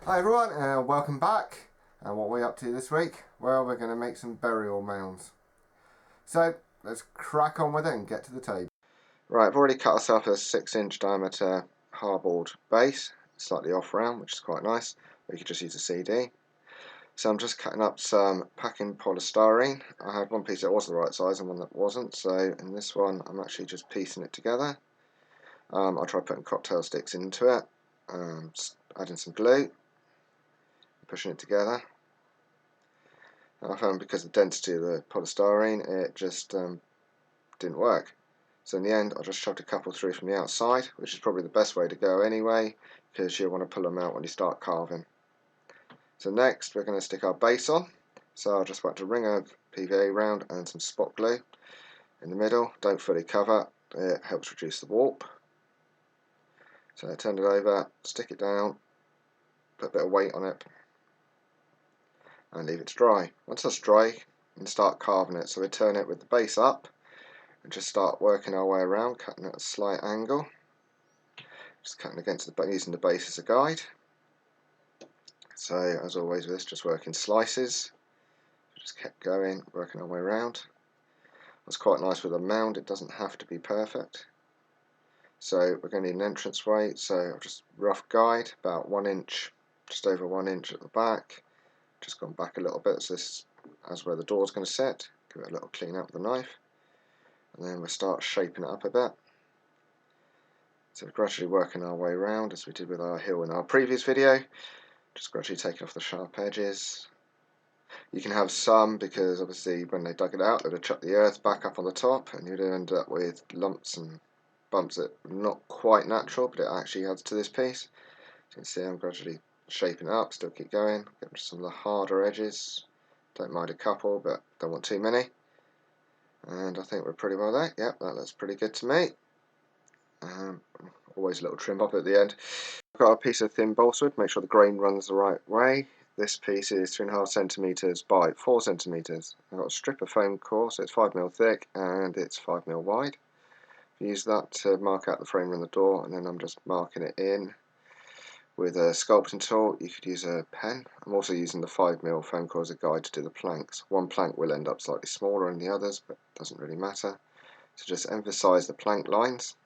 Hi everyone, and welcome back. And what are we up to this week? Well, we're going to make some burial mounds. So let's crack on with it and get to the table. Right, I've already cut myself a 6-inch diameter hardboard base, slightly off round, which is quite nice. Or you could just use a CD. So I'm just cutting up some packing polystyrene. I had one piece that was the right size and one that wasn't. So in this one, I'm actually just piecing it together. I'll try putting cocktail sticks into it, adding some glue, pushing it together. And I found because of the density of the polystyrene, it just didn't work. So in the end, I just shoved a couple through from the outside, which is probably the best way to go anyway, because you'll want to pull them out when you start carving. So next, we're going to stick our base on. So I just whacked a ring of PVA round and some spot glue in the middle. Don't fully cover, it helps reduce the warp. So I turn it over, stick it down, put a bit of weight on it, and leave it to dry. Once that's dry, you can start carving it. So we turn it with the base up and just start working our way around, cutting at a slight angle. Just cutting against the using the base as a guide. So as always with this, just working slices. Just kept going, working our way around. What's quite nice with a mound, it doesn't have to be perfect. So we're going to need an entranceway. So I've just rough guide, about 1 inch, just over 1 inch at the back. Just gone back a little bit, so this is where the door's going to sit. Give it a little clean up with the knife, and then we'll start shaping it up a bit. So we're gradually working our way around as we did with our hill in our previous video, just gradually taking off the sharp edges. You can have some, because obviously when they dug it out they'd have chucked the earth back up on the top and you'd end up with lumps and bumps that are not quite natural, but it actually adds to this piece. So you can see I'm gradually shaping it up, still keep going, getting some of the harder edges. Don't mind a couple, but don't want too many. And I think we're pretty well there. Yep, that looks pretty good to me. Always a little trim up at the end. I've got a piece of thin balsa wood, make sure the grain runs the right way. This piece is 3.5 centimeters by 4 centimeters. I've got a strip of foam core, so it's 5mm thick and it's 5mm wide. Use that to mark out the frame and the door, and then I'm just marking it in with a sculpting tool. You could use a pen. I'm also using the 5mm foam core as a guide to do the planks. One plank will end up slightly smaller than the others, but it doesn't really matter. So just emphasize the plank lines.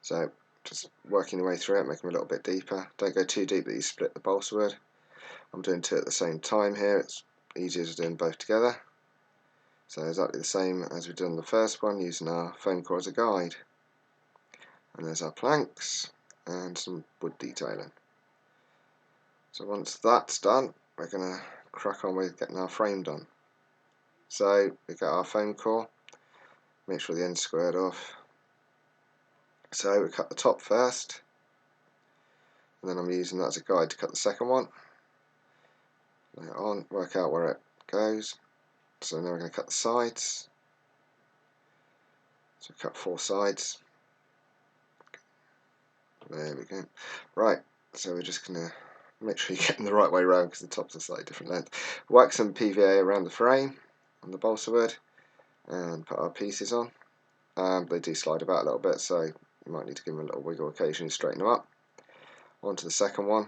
So just working the way through it, making them a little bit deeper. Don't go too deep that you split the balsa wood. I'm doing two at the same time here. It's easier to do them both together. So exactly the same as we did on the first one, using our foam core as a guide. And there's our planks and some wood detailing. So once that's done, we're going to crack on with getting our frame done. So we get our foam core, make sure the end's squared off. So we cut the top first, and then I'm using that as a guide to cut the second one. Lay it on, work out where it goes. So now we're going to cut the sides. So we cut 4 sides. There we go. Right, so we're just going to make sure you're getting the right way around, because the top's a slightly different length. Whack some PVA around the frame on the balsa wood and put our pieces on. They do slide about a little bit, so you might need to give them a little wiggle occasionally, straighten them up. On to the second one.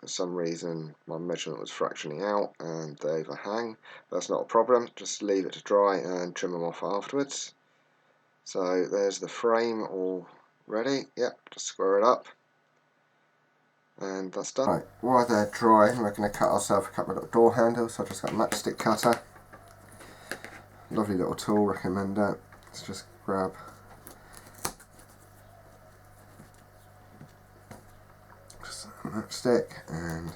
For some reason my measurement was fractioning out and they overhang. That's not a problem, just leave it to dry and trim them off afterwards. So there's the frame all ready. Yep, just square it up and that's done. Right, while they're dry, we're going to cut ourselves a couple of little door handles. So I've just got a matchstick cutter. Lovely little tool, recommend that. Let's just grab just a matchstick and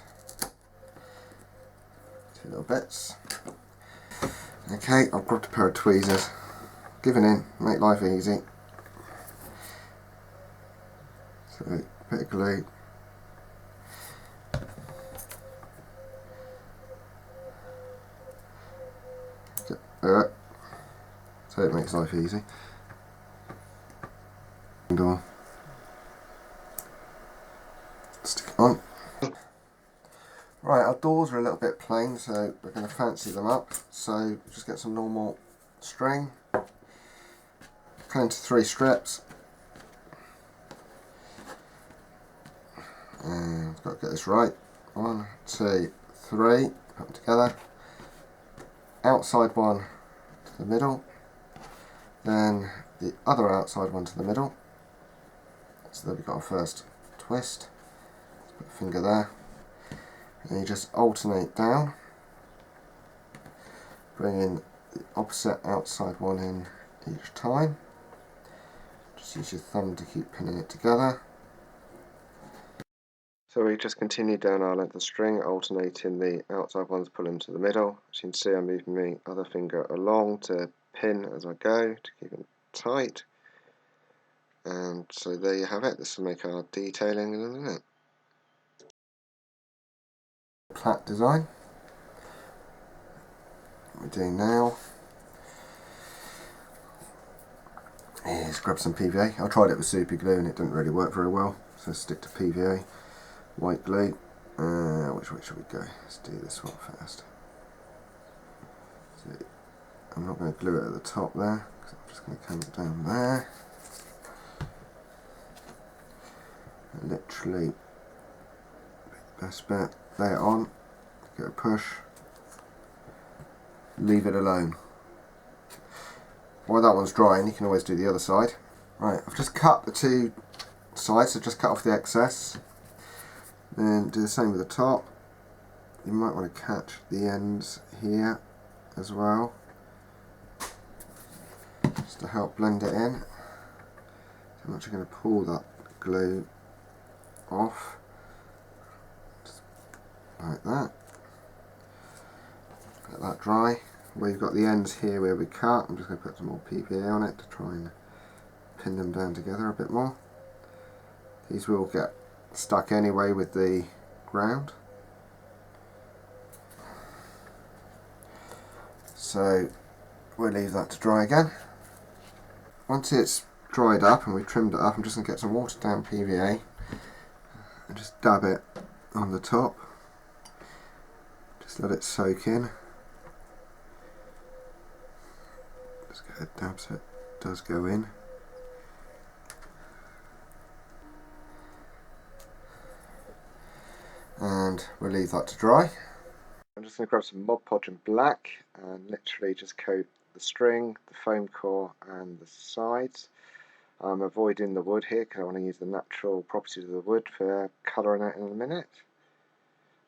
2 little bits. Okay, I've grabbed a pair of tweezers. Giving in, make life easy. So, bit of glue. So it makes life easy. Door. Stick it on. Right, our doors are a little bit plain, so we're going to fancy them up. So just get some normal string, cut into 3 strips, and I've got to get this right. 1, 2, 3, put them together. Outside one to the middle, then the other outside one to the middle. So there we've got our first twist. Let's put a finger there. And you just alternate down, bringing the opposite outside one in each time. Just use your thumb to keep pinning it together. So we just continue down our length of string, alternating the outside ones, pull them to the middle. As you can see, I'm moving my other finger along to pin as I go to keep it tight. And so there you have it. This will make our detailing in a minute. Plait design. What we're doing now is grab some PVA. I tried it with super glue and it didn't really work very well, so stick to PVA. White glue. Which way should we go? Let's do this one first. So I'm not going to glue it at the top there, because I'm just going to come down there. And literally, best bet, lay it on, give it a push, leave it alone. While that one's drying, you can always do the other side. Right, I've just cut the two sides, so just cut off the excess. Then do the same with the top. You might want to catch the ends here as well, just to help blend it in. So I'm actually going to pull that glue off, just like that. Let that dry. Where you've got the ends here where we cut, I'm just going to put some more PVA on it to try and pin them down together a bit more. These will get stuck anyway with the ground. So we'll leave that to dry again. Once it's dried up and we've trimmed it up, I'm just going to get some watered down PVA and just dab it on the top. Just let it soak in. Just get a dab so it does go in. And we'll leave that to dry. I'm just going to grab some Mod Podge in black and literally just coat the string, the foam core and the sides. I'm avoiding the wood here because I want to use the natural properties of the wood for colouring it in a minute.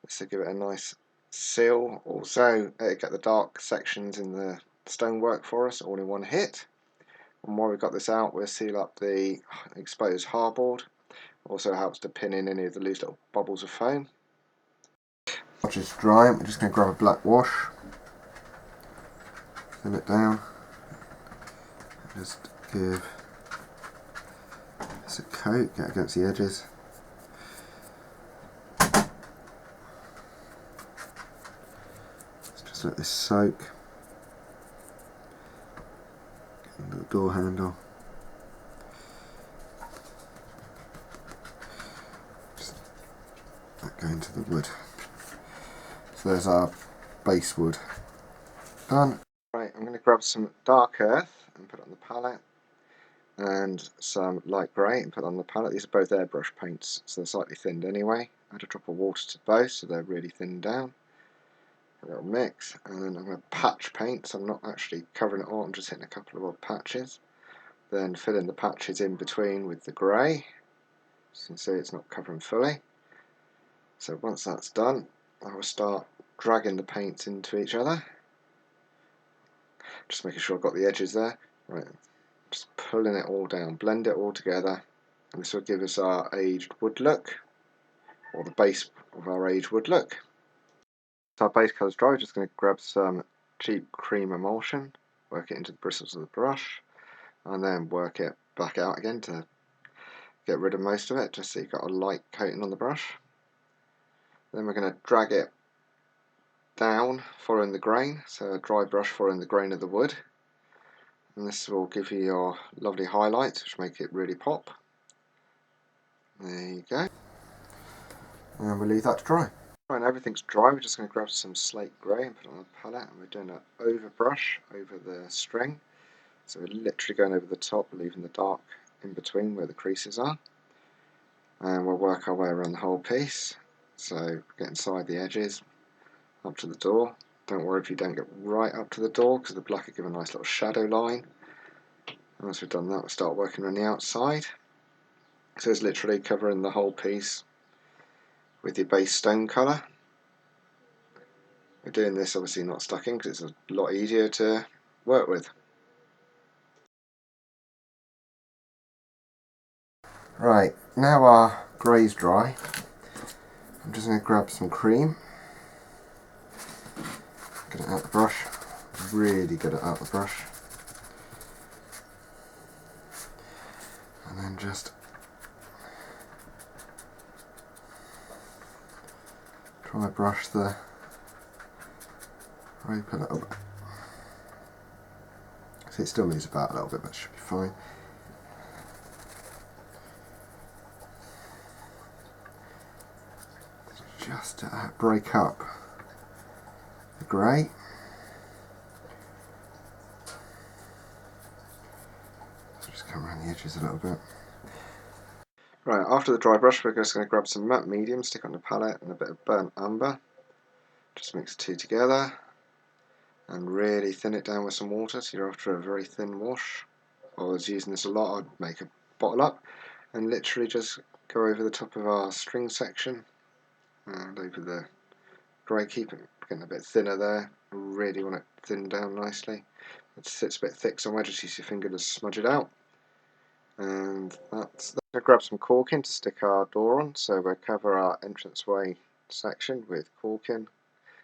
This will give it a nice seal. Also, get the dark sections in the stonework for us all in one hit. And while we've got this out, we'll seal up the exposed hardboard. Also helps to pin in any of the loose little bubbles of foam. Watch it's dry. We're just going to grab a black wash, thin it down, and just give this a coat, get against the edges. Let's just let this soak. Get the little door handle. Just that going to the wood. So there's our base wood done. Right, I'm going to grab some dark earth and put it on the palette, and some light grey and put it on the palette. These are both airbrush paints, so they're slightly thinned anyway. Add a drop of water to both so they're really thinned down. A little mix, and then I'm going to patch paint, so I'm not actually covering it all, I'm just hitting a couple of odd patches. Then fill in the patches in between with the grey. As you can see, it's not covering fully. So once that's done, I will start dragging the paints into each other. Just making sure I've got the edges there. Right, just pulling it all down, blend it all together, and this will give us our aged wood look, or the base of our aged wood look. So our base colour's dry, we're just going to grab some cheap cream emulsion, work it into the bristles of the brush, and then work it back out again to get rid of most of it, just so you've got a light coating on the brush. Then we're going to drag it down following the grain, so a dry brush following the grain of the wood, and this will give you your lovely highlights which make it really pop. There you go, and we'll leave that to dry. Right, and everything's dry, we're just going to grab some slate grey and put it on the palette, and we're doing an over brush over the string, so we're literally going over the top, leaving the dark in between where the creases are, and we'll work our way around the whole piece. So get inside the edges, up to the door. Don't worry if you don't get right up to the door, because the black will give a nice little shadow line. And once we've done that, we'll start working on the outside. So it's literally covering the whole piece with your base stone colour. We're doing this obviously not stucking, because it's a lot easier to work with. Right, now our grey's dry, I'm just going to grab some cream, get it out the brush, really get it out the brush, and then just try to brush the rope a little bit. See, it still moves about a little bit, but it should be fine. Just to break up the grey. So just come around the edges a little bit. Right, after the dry brush, we're just going to grab some matte medium, stick on the palette, and a bit of burnt umber. Just mix the two together and really thin it down with some water, so you're after a very thin wash. I was using this a lot. I'd make a bottle up and literally just go over the top of our string section and over the grey, keep it getting a bit thinner there. I really want it thinned down nicely. It sits a bit thick somewhere, just use your finger to smudge it out. And that's that. We'll grab some caulking to stick our door on, so we'll cover our entranceway section with caulking.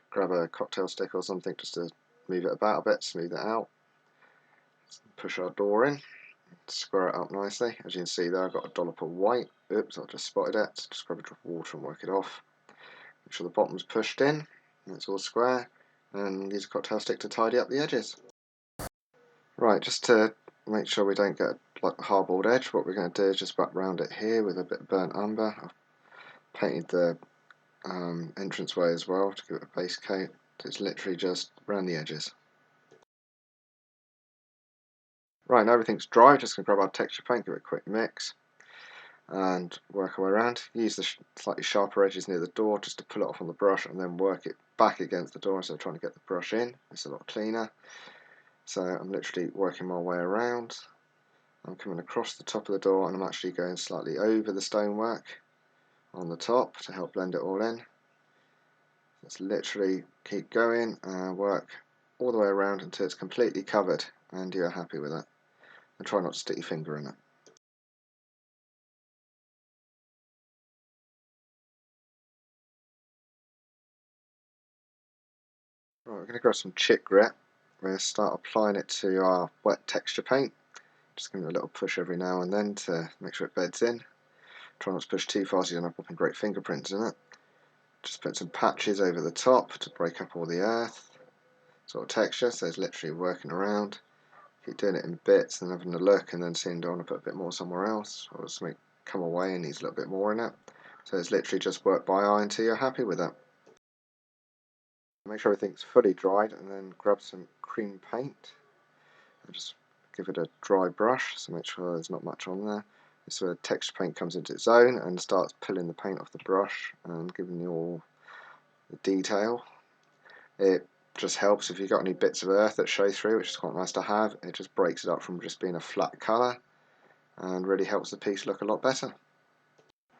Grab a cocktail stick or something just to move it about a bit, smooth it out. Push our door in, square it up nicely. As you can see there, I've got a dollop of white. Oops, I just spotted it. So just grab a drop of water and work it off. Make sure the bottom's pushed in, and it's all square. And use a cocktail stick to tidy up the edges. Right, just to make sure we don't get like a hard-boiled edge, what we're going to do is just wrap around it here with a bit of burnt umber. I've painted the entranceway as well to give it a base coat. So it's literally just around the edges. Right, now everything's dry, just going to grab our texture paint, give it a quick mix, and work our way around. Use the slightly sharper edges near the door just to pull it off on the brush, and then work it back against the door instead of trying to get the brush in. It's a lot cleaner. So I'm literally working my way around. I'm coming across the top of the door, and I'm actually going slightly over the stonework on the top to help blend it all in. Let's literally keep going and work all the way around until it's completely covered and you're happy with it. And try not to stick your finger in it. Right, we're going to grab some chip grit. We're going to start applying it to our wet texture paint. Just give it a little push every now and then to make sure it beds in. Try not to push too fast so you don't have great fingerprints in it. Just put some patches over the top to break up all the earth sort of texture, so it's literally working around. Keep doing it in bits and having a look and then seeing, do I want to put a bit more somewhere else, or something come away and needs a little bit more in it. So it's literally just work by eye until you're happy with it. Make sure everything's fully dried and then grab some cream paint and just give it a dry brush, so make sure there's not much on there. This is where the texture paint comes into its own and starts pulling the paint off the brush and giving you all the detail. It just helps if you've got any bits of earth that show through, which is quite nice to have. It just breaks it up from just being a flat colour and really helps the piece look a lot better.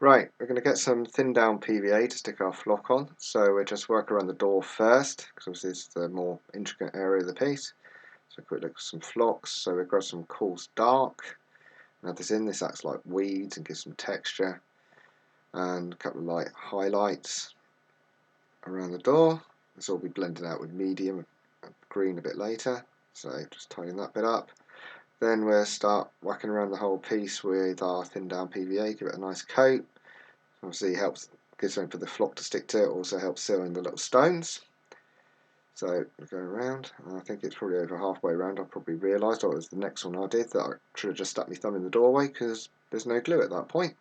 Right, we're going to get some thin down PVA to stick our flock on, so we'll just work around the door first, because obviously it's the more intricate area of the piece. So quick look at some flocks, so we've got some coarse dark, add this in, this acts like weeds and gives some texture, and a couple of light highlights around the door. This will all be blended out with medium and green a bit later, so just tidying that bit up. Then we'll start whacking around the whole piece with our thin down PVA, give it a nice coat. Obviously helps, gives something for the flock to stick to, it also helps seal in the little stones. So we go around, and I think it's probably over halfway around. I probably realised, or it was the next one I did, that I should have just stuck my thumb in the doorway because there's no glue at that point.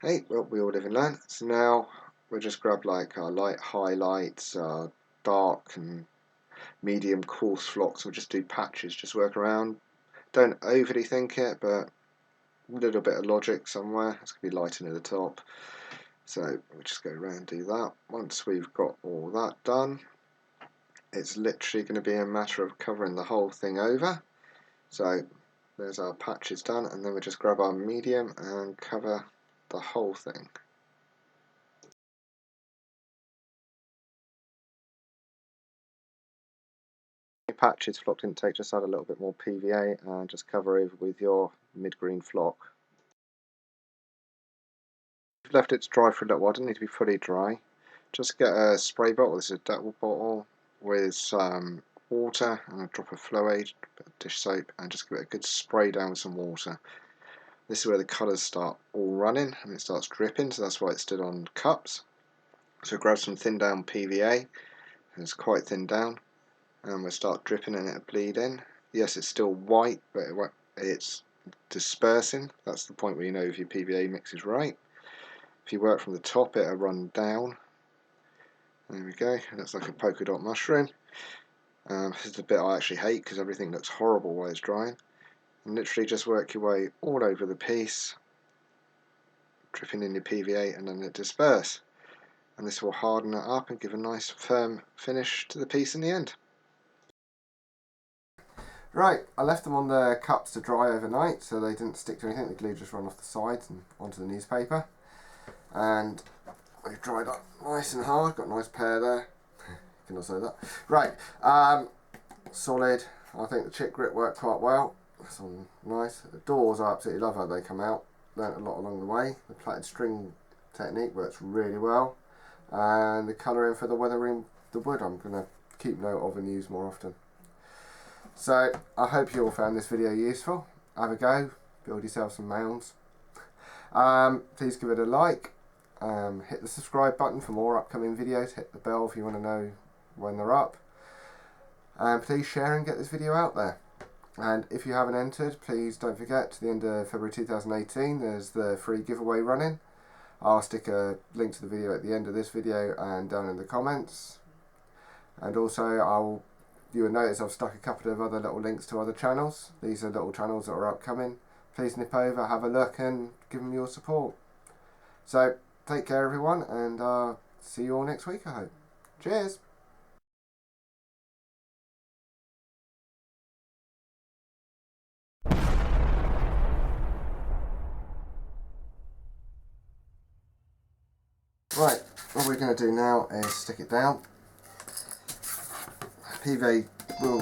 Hey, well, we all live and learn. So now we'll just grab like our light highlights, our dark and medium coarse flocks. We'll just do patches, just work around. Don't overly think it, but a little bit of logic somewhere. It's going to be lighter near the top. So we'll just go around and do that. Once we've got all that done, it's literally going to be a matter of covering the whole thing over. So there's our patches done, and then we just grab our medium and cover the whole thing. Patches flocked intake, just add a little bit more PVA and just cover over with your mid-green flock. Left it to dry for a little while, doesn't need to be fully dry. Just get a spray bottle, this is a Dettol bottle, with some water and a drop of flow aid, a bit of dish soap, and just give it a good spray down with some water. This is where the colours start all running and it starts dripping, so that's why it's stood on cups. So grab some thin down PVA, it's quite thin down, and we'll start dripping and it'll bleed in. Yes, it's still white, but it's dispersing. That's the point where you know if your PVA mix is right. If you work from the top, it'll run down. There we go, it looks like a polka dot mushroom. This is the bit I actually hate because everything looks horrible while it's drying. And literally just work your way all over the piece, dripping in your PVA, and then it disperse. And this will harden it up and give a nice firm finish to the piece in the end. Right, I left them on the cups to dry overnight so they didn't stick to anything. The glue just ran off the sides and onto the newspaper. And they've dried up nice and hard, got a nice pair there. Can I say that? Right, solid. I think the chip grip worked quite well. That's all nice. The doors, I absolutely love how they come out. Learnt a lot along the way. The plaited string technique works really well. And the colouring for the weathering the wood I'm going to keep note of and use more often. So I hope you all found this video useful. Have a go, build yourself some mounds. Please give it a like, hit the subscribe button for more upcoming videos, hit the bell if you want to know when they're up, and please share and get this video out there. And if you haven't entered, please don't forget, to the end of February 2018 there's the free giveaway running. I'll stick a link to the video at the end of this video and down in the comments. And also you'll notice I've stuck a couple of other little links to other channels. These are little channels that are upcoming. Please nip over, have a look and give them your support. So take care everyone, and see you all next week I hope. Cheers! Right, what we're going to do now is stick it down. PVA will...